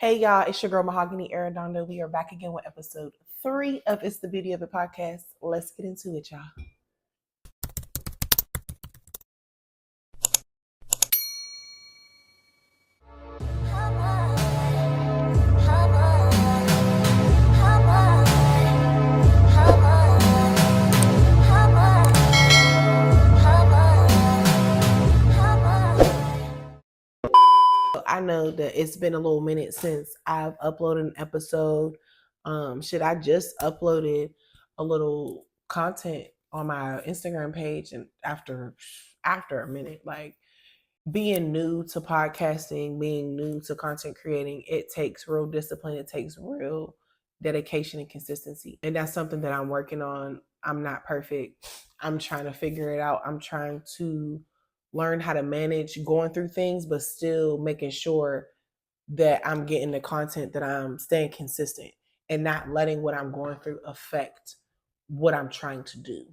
Hey y'all, it's your girl Mahogany Arredondo. We are back again with episode 3 of It's the Beauty of It podcast. Let's get into it, y'all. I know that it's been a little minute since I've uploaded an episode. I just uploaded a little content on my Instagram page, and after a minute, like being new to podcasting, being new to content creating, it takes real discipline. It takes real dedication and consistency. And that's something that I'm working on. I'm not perfect. I'm trying to figure it out. I'm trying to learn how to manage going through things, but still making sure that I'm getting the content, that I'm staying consistent and not letting what I'm going through affect what I'm trying to do.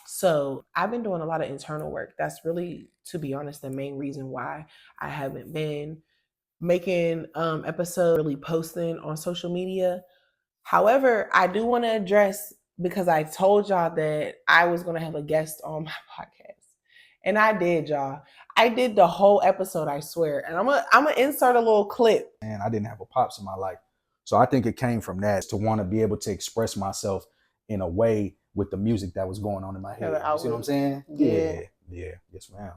So I've been doing a lot of internal work. That's really, to be honest, the main reason why I haven't been making episodes, really posting on social media. However, I do want to address, because I told y'all that I was going to have a guest on my podcast. And I did, y'all. I did the whole episode, I swear. And I'm gonna insert a little clip. And I didn't have a pops in my life. So I think it came from that, to want to be able to express myself in a way with the music that was going on in my head. You see what I'm saying? Yeah. Yes, ma'am.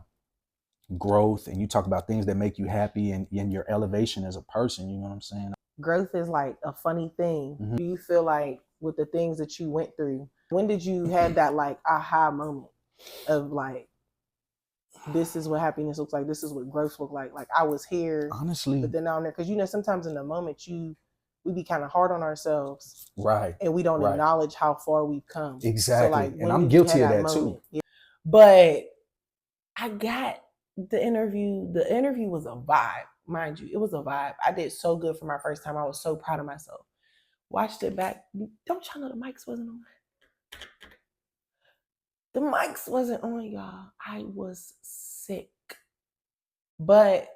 Growth, and you talk about things that make you happy and in your elevation as a person. You know what I'm saying? Growth is like a funny thing. Mm-hmm. Do you feel like with the things that you went through, when did you have that like aha moment of like, this is what happiness looks like, this is what growth looks like? Like I was here, honestly, but then down there, because you know sometimes in the moment we be kind of hard on ourselves, right? And we don't acknowledge how far we've come. Exactly. So like, and I'm guilty of that too. Yeah. But I got the interview. The interview was a vibe, mind you. It was a vibe. I did so good for my first time. I was so proud of myself. Watched it back. Don't y'all know the mics wasn't on? The mics wasn't on, y'all. I was sick. But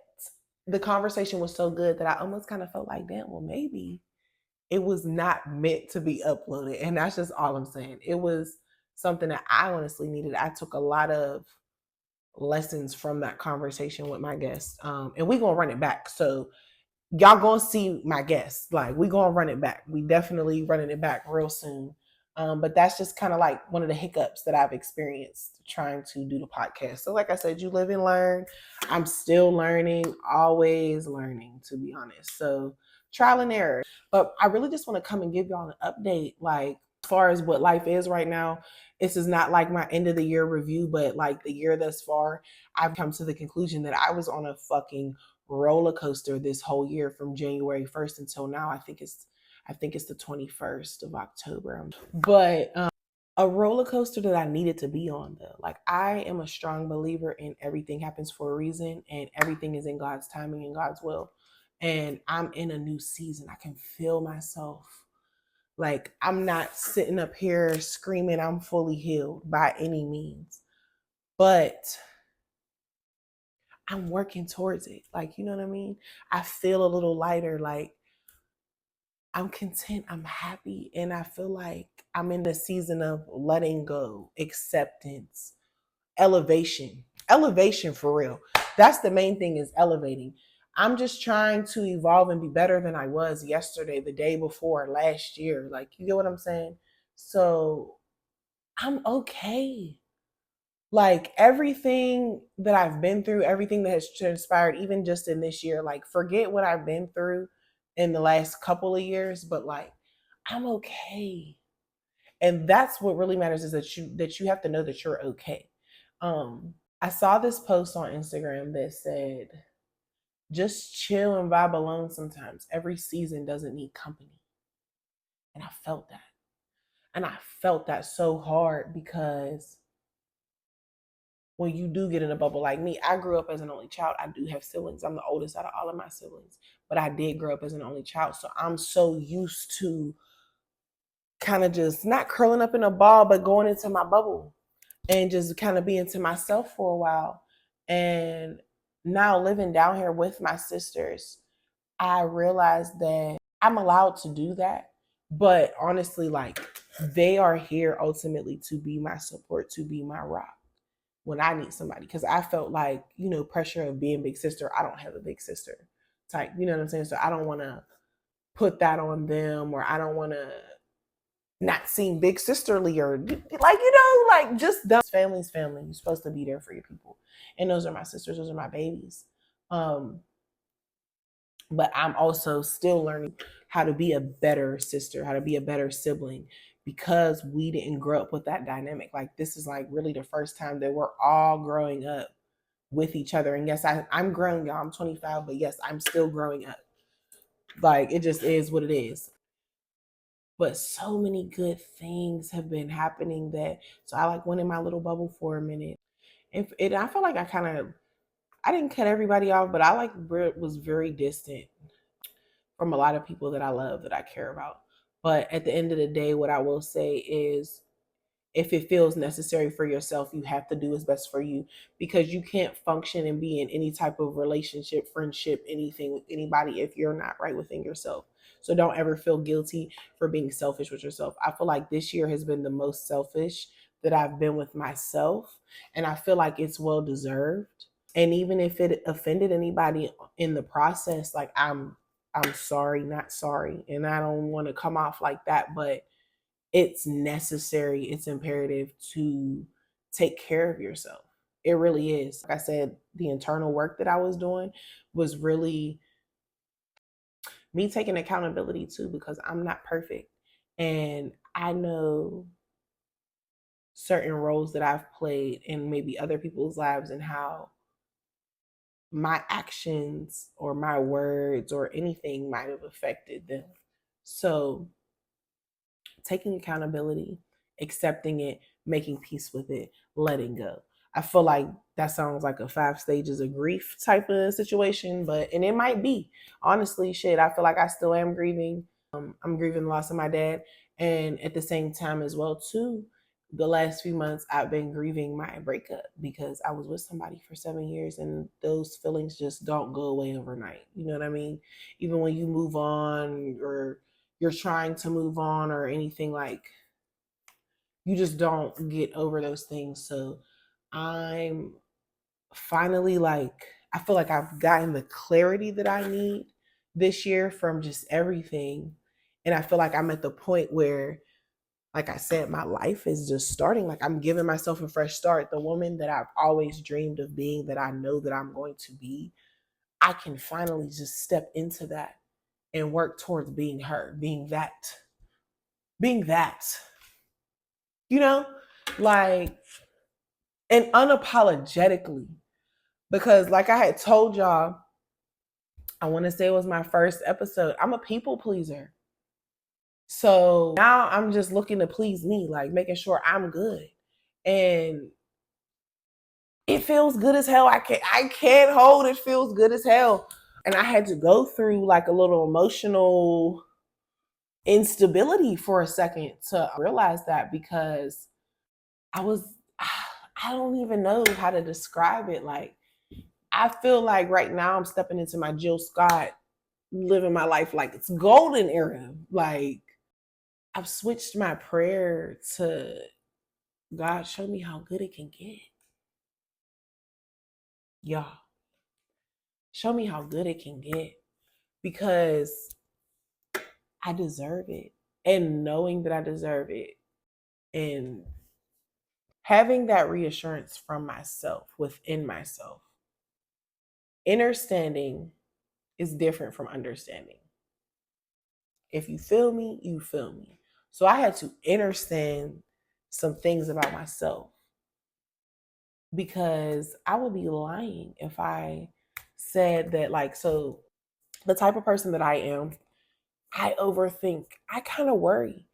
the conversation was so good that I almost kind of felt like, damn, well, maybe it was not meant to be uploaded. And that's just all I'm saying. It was something that I honestly needed. I took a lot of lessons from that conversation with my guest. And we're going to run it back. So y'all going to see my guest. Like, we're going to run it back. We definitely running it back real soon. But that's just kind of like one of the hiccups that I've experienced trying to do the podcast. So like I said, you live and learn. I'm still learning, always learning, to be honest. So trial and error. But I really just want to come and give y'all an update, like as far as what life is right now. This is not like my end of the year review, but like the year thus far, I've come to the conclusion that I was on a fucking roller coaster this whole year from January 1st until now. I think it's the 21st of October. But a roller coaster that I needed to be on, though. Like, I am a strong believer in everything happens for a reason, and everything is in God's timing and God's will. And I'm in a new season. I can feel myself. Like, I'm not sitting up here screaming I'm fully healed by any means. But I'm working towards it. Like, you know what I mean? I feel a little lighter. Like, I'm content, I'm happy, and I feel like I'm in the season of letting go, acceptance, elevation. Elevation for real. That's the main thing, is elevating. I'm just trying to evolve and be better than I was yesterday, the day before, last year. Like, you get what I'm saying? So I'm okay. Like, everything that I've been through, everything that has transpired, even just in this year, like, forget what I've been through in the last couple of years, but like, I'm okay. And that's what really matters, is that you have to know that you're okay. I saw this post on Instagram that said, just chill and vibe alone sometimes. Every season doesn't need company. And I felt that. And I felt that so hard, because when you do get in a bubble like me, I grew up as an only child. I do have siblings. I'm the oldest out of all of my siblings, but I did grow up as an only child. So I'm so used to kind of just not curling up in a ball, but going into my bubble and just kind of being to myself for a while. And now living down here with my sisters, I realized that I'm allowed to do that. But honestly, like, they are here ultimately to be my support, to be my rock when I need somebody. Because I felt like, pressure of being big sister. I don't have a big sister type. You know what I'm saying? So I don't want to put that on them, or I don't want to not seem big sisterly, or like just them. Family's family. You're supposed to be there for your people. And those are my sisters. Those are my babies. But I'm also still learning how to be a better sister, how to be a better sibling, because we didn't grow up with that dynamic. Like, this is like really the first time that we're all growing up with each other. And yes, I'm growing, y'all. I'm 25, but yes, I'm still growing up. Like, it just is what it is. But so many good things have been happening so I like went in my little bubble for a minute. And I feel like I didn't cut everybody off, but I was very distant from a lot of people that I love, that I care about. But at the end of the day, what I will say is, if it feels necessary for yourself, you have to do what's best for you, because you can't function and be in any type of relationship, friendship, anything with anybody if you're not right within yourself. So don't ever feel guilty for being selfish with yourself. I feel like this year has been the most selfish that I've been with myself, and I feel like it's well deserved. And even if it offended anybody in the process, like, I'm sorry, not sorry. And I don't want to come off like that, but it's necessary, it's imperative to take care of yourself. It really is. Like I said, the internal work that I was doing was really me taking accountability too, because I'm not perfect. And I know certain roles that I've played in maybe other people's lives, and how my actions or my words or anything might have affected them. So taking accountability, accepting it, making peace with it, letting go. I feel like that sounds like a 5 stages of grief type of situation, and it might be. Honestly, shit, I feel like I still am grieving. I'm grieving the loss of my dad. And at the same time as well, too, the last few months I've been grieving my breakup, because I was with somebody for 7 years, and those feelings just don't go away overnight. You know what I mean? Even when you move on, or you're trying to move on, or anything, like, you just don't get over those things. So I'm finally, like, I feel like I've gotten the clarity that I need this year from just everything. And I feel like I'm at the point where, like I said, my life is just starting. Like, I'm giving myself a fresh start. The woman that I've always dreamed of being, that I know that I'm going to be, I can finally just step into that and work towards being her, being that, you know, like, and unapologetically. Because, like I had told y'all, I want to say it was my first episode, I'm a people pleaser. So now I'm just looking to please me, like making sure I'm good. And it feels good as hell. I can't hold it. Feels good as hell. And I had to go through like a little emotional instability for a second to realize that, because I was, I don't even know how to describe it. Like, I feel like right now I'm stepping into my Jill Scott, living my life like it's golden era. Like, I've switched my prayer to, God, show me how good it can get. Y'all, show me how good it can get, because I deserve it. And knowing that I deserve it, and having that reassurance from myself, within myself. Understanding is different from understanding. If you feel me, you feel me. So I had to understand some things about myself, because I would be lying if I said that, like, so the type of person that I am, I overthink, I kind of worry.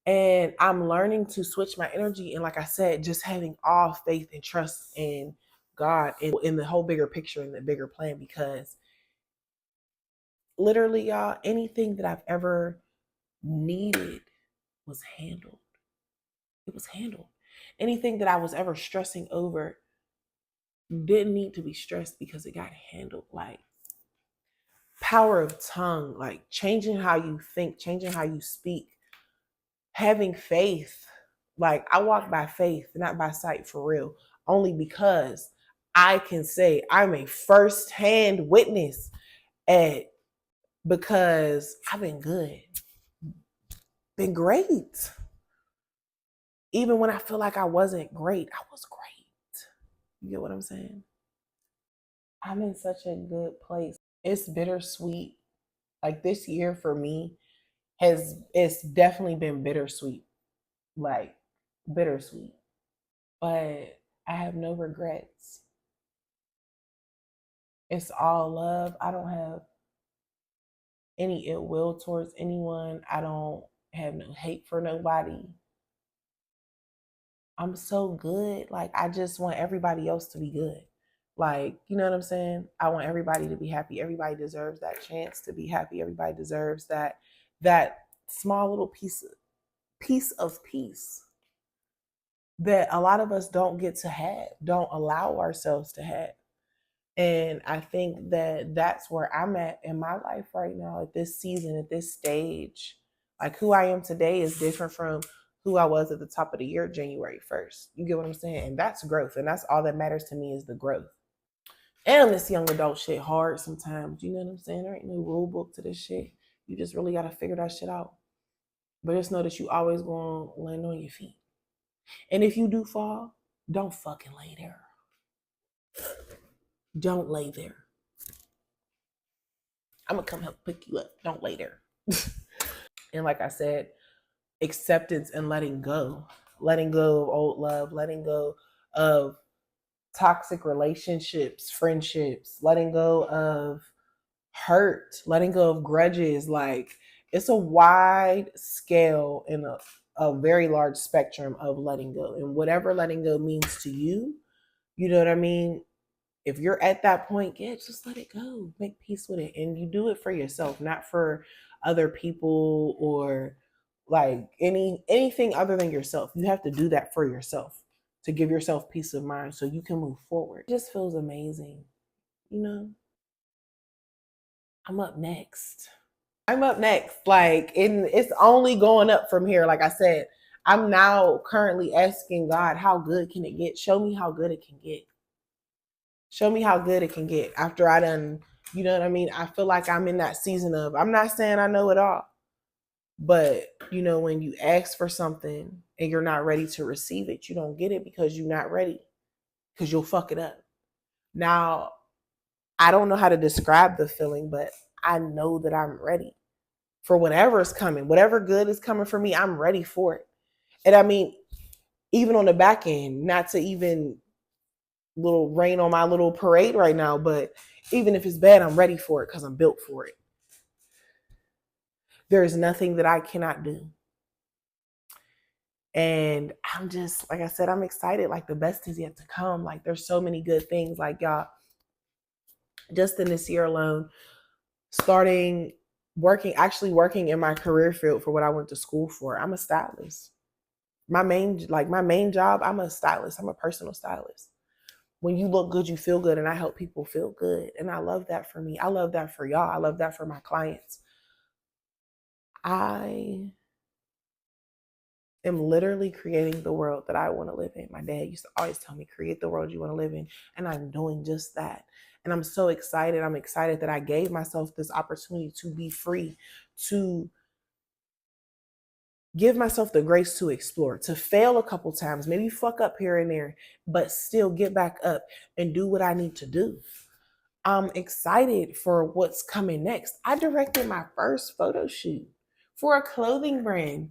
And I'm learning to switch my energy. And like I said, just having all faith and trust in God, in the whole bigger picture, in the bigger plan, because literally, y'all, anything that I've ever needed was handled. It was handled. Anything that I was ever stressing over didn't need to be stressed, because it got handled. Like, power of tongue, like changing how you think, changing how you speak, having faith. Like I walk by faith, not by sight for real, only because I can say I'm a first-hand witness at, because I've been good, been great. Even when I feel like I wasn't great, I was great. You get what I'm saying? I'm in such a good place. It's bittersweet. Like this year for me it's definitely been bittersweet. Like bittersweet. But I have no regrets. It's all love. I don't have any ill will towards anyone. I don't have no hate for nobody. I'm so good. Like I just want everybody else to be good. Like, you know what I'm saying? I want everybody to be happy. Everybody deserves that chance to be happy. Everybody deserves that small little piece of peace that a lot of us don't get to have, don't allow ourselves to have. And I think that that's where I'm at in my life right now, at this season, at this stage. Like who I am today is different from who I was at the top of the year, January 1st. You get what I'm saying? And that's growth. And that's all that matters to me is the growth. And this young adult shit hard sometimes. You know what I'm saying? There ain't no rule book to this shit. You just really got to figure that shit out. But just know that you always going to land on your feet. And if you do fall, don't fucking lay there. Don't lay there. I'm going to come help pick you up. Don't lay there. And like I said, acceptance and letting go of old love, letting go of toxic relationships, friendships, letting go of hurt, letting go of grudges. Like it's a wide scale and a very large spectrum of letting go. And whatever letting go means to you, you know what I mean? If you're at that point, yeah, just let it go. Make peace with it. And you do it for yourself, not for other people or like anything other than yourself. You have to do that for yourself to give yourself peace of mind so you can move forward. It just feels amazing, you know? I'm up next. Like, it's only going up from here. Like I said, I'm now currently asking God, how good can it get? Show me how good it can get. Show me how good it can get after I done, you know what I mean? I feel like I'm in that season of, I'm not saying I know it all, but you know, when you ask for something and you're not ready to receive it, you don't get it because you're not ready, because you'll fuck it up. Now, I don't know how to describe the feeling, but I know that I'm ready for whatever is coming. Whatever good is coming for me, I'm ready for it. And I mean, even on the back end, not to even little rain on my little parade right now, but even if it's bad, I'm ready for it because I'm built for it. There is nothing that I cannot do. And I'm just, like I said, I'm excited. Like the best is yet to come. Like there's so many good things. Like y'all, just in this year alone, actually working in my career field for what I went to school for. I'm a stylist. My main job, I'm a stylist. I'm a personal stylist. When you look good, you feel good, and I help people feel good. And I love that for me. I love that for y'all. I love that for my clients. I am literally creating the world that I want to live in. My dad used to always tell me, create the world you want to live in. And I'm doing just that. And I'm so excited. I'm excited that I gave myself this opportunity to be free, to give myself the grace to explore, to fail a couple times, maybe fuck up here and there, but still get back up and do what I need to do. I'm excited for what's coming next. I directed my first photo shoot for a clothing brand.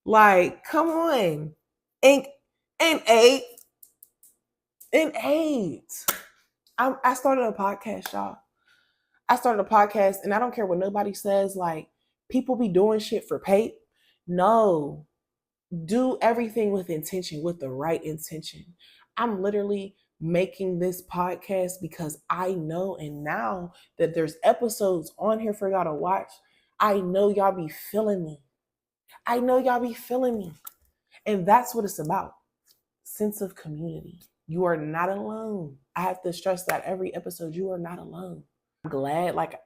Like, come on. And eight. I started a podcast, y'all. I started a podcast, and I don't care what nobody says. Like, people be doing shit for pay. No. Do everything with intention, with the right intention. I'm literally making this podcast because I know, and now that there's episodes on here for y'all to watch, I know y'all be feeling me. And that's what it's about. Sense of community. You are not alone. I have to stress that every episode, you are not alone. I'm glad, like,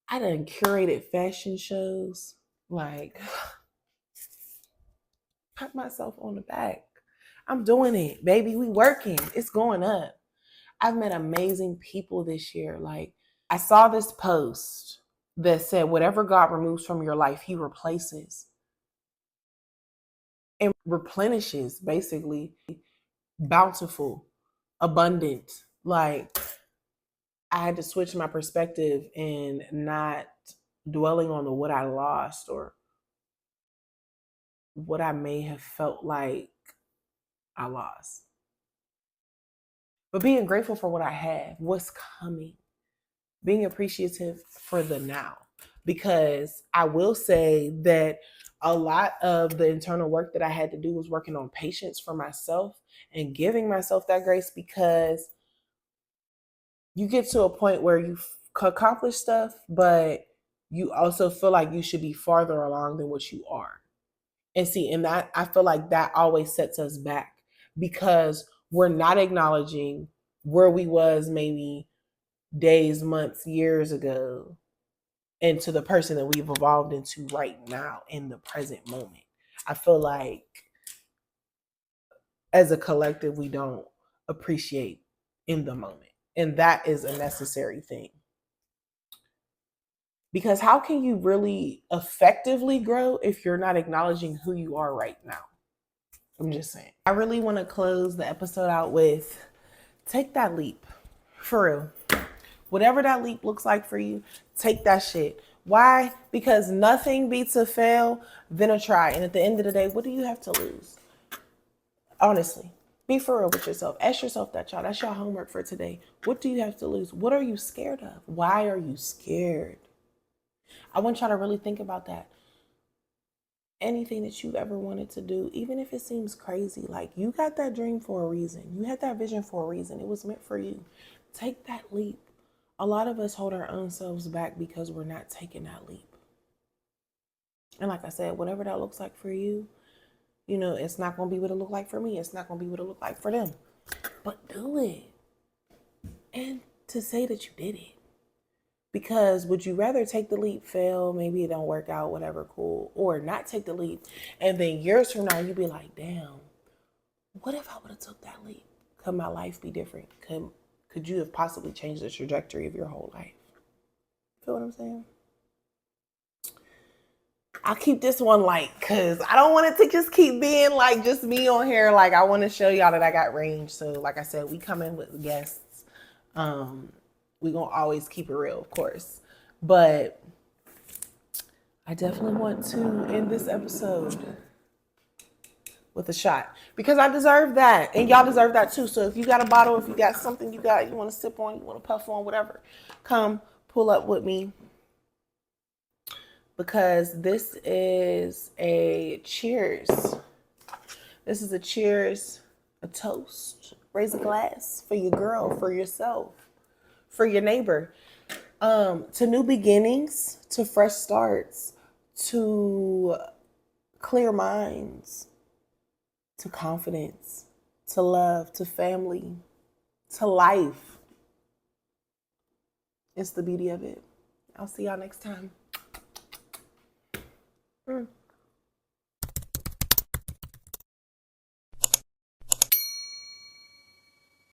I done curated fashion shows. Like, pat myself on the back. I'm doing it, baby. We working. It's going up. I've met amazing people this year. Like, I saw this post that said, whatever God removes from your life, he replaces and replenishes, basically, bountiful, abundant. Like, I had to switch my perspective and not dwelling on the what I lost or what I may have felt like I lost. But being grateful for what I have, what's coming, being appreciative for the now. Because I will say that a lot of the internal work that I had to do was working on patience for myself and giving myself that grace, because you get to a point where you've accomplished stuff, but you also feel like you should be farther along than what you are. And see, and that, I feel like that always sets us back, because we're not acknowledging where we was maybe days, months, years ago, into the person that we've evolved into right now in the present moment. I feel like as a collective, we don't appreciate in the moment. And that is a necessary thing. Because how can you really effectively grow if you're not acknowledging who you are right now? I'm just saying. I really want to close the episode out with, take that leap. For real. Whatever that leap looks like for you, take that shit. Why? Because nothing beats a fail than a try. And at the end of the day, what do you have to lose? Honestly, be for real with yourself. Ask yourself that, y'all. That's your homework for today. What do you have to lose? What are you scared of? Why are you scared? I want y'all to really think about that. Anything that you've ever wanted to do, even if it seems crazy, like, you got that dream for a reason. You had that vision for a reason. It was meant for you. Take that leap. A lot of us hold our own selves back because we're not taking that leap. And like I said, whatever that looks like for you, you know, it's not going to be what it look like for me. It's not going to be what it look like for them. But do it. And to say that you did it. Because would you rather take the leap, fail, maybe it don't work out, whatever, cool, or not take the leap, and then years from now, you'd be like, damn, what if I would have took that leap? Could my life be different? Could you have possibly changed the trajectory of your whole life? Feel what I'm saying? I'll keep this one light because I don't want it to just keep being like just me on here. Like, I want to show y'all that I got range. So like I said, we come in with guests. We gonna always keep it real, of course. But I definitely want to end this episode with a shot, because I deserve that, and y'all deserve that too. So if you got a bottle, if you got something you want to sip on, you want to puff on, whatever, come pull up with me, because this is a cheers. This is a cheers, a toast. Raise a glass for your girl, for yourself, for your neighbor, to new beginnings, to fresh starts, to clear minds, to confidence, to love, to family, to life. It's the beauty of it. I'll see y'all next time.